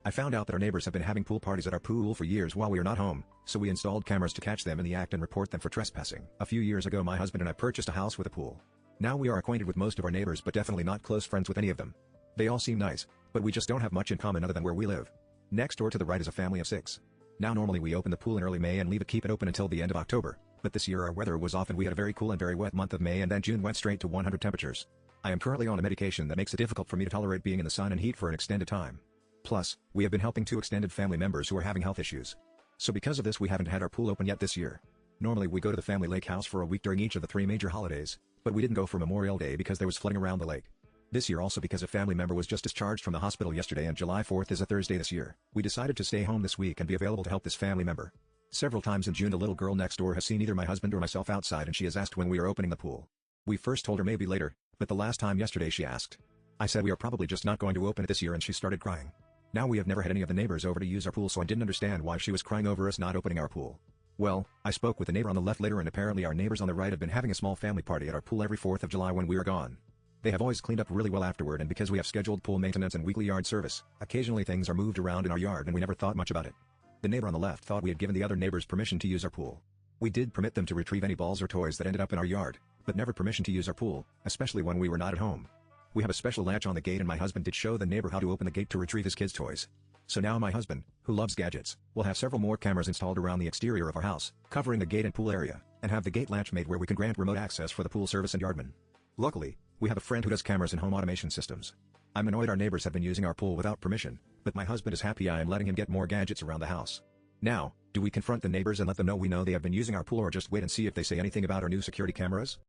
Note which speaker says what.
Speaker 1: I found out that our neighbors have been having pool parties at our pool for years while we are not home, so we installed cameras to catch them in the act and report them for trespassing. A few years ago my husband and I purchased a house with a pool. Now we are acquainted with most of our neighbors but definitely not close friends with any of them. They all seem nice, but we just don't have much in common other than where we live. Next door to the right is a family of 6. Now normally we open the pool in early May and keep it open until the end of October, but this year our weather was off and we had a very cool and very wet month of May and then June went straight to 100 temperatures. I am currently on a medication that makes it difficult for me to tolerate being in the sun and heat for an extended time. Plus, we have been helping 2 extended family members who are having health issues. So because of this we haven't had our pool open yet this year. Normally we go to the family lake house for a week during each of the 3 major holidays, but we didn't go for Memorial Day because there was flooding around the lake. This year also because a family member was just discharged from the hospital yesterday and July 4th is a Thursday this year, we decided to stay home this week and be available to help this family member. Several times in June the little girl next door has seen either my husband or myself outside and she has asked when we are opening the pool. We first told her maybe later, but the last time yesterday she asked. I said we are probably just not going to open it this year and she started crying. Now we have never had any of the neighbors over to use our pool so I didn't understand why she was crying over us not opening our pool. Well, I spoke with the neighbor on the left later and apparently our neighbors on the right have been having a small family party at our pool every 4th of July when we are gone. They have always cleaned up really well afterward and because we have scheduled pool maintenance and weekly yard service, occasionally things are moved around in our yard and we never thought much about it. The neighbor on the left thought we had given the other neighbors permission to use our pool. We did permit them to retrieve any balls or toys that ended up in our yard, but never permission to use our pool, especially when we were not at home. We have a special latch on the gate and my husband did show the neighbor how to open the gate to retrieve his kids' toys. So now my husband, who loves gadgets, will have several more cameras installed around the exterior of our house, covering the gate and pool area, and have the gate latch made where we can grant remote access for the pool service and yardman. Luckily, we have a friend who does cameras and home automation systems. I'm annoyed our neighbors have been using our pool without permission, but my husband is happy I am letting him get more gadgets around the house. Now, do we confront the neighbors and let them know we know they have been using our pool or just wait and see if they say anything about our new security cameras?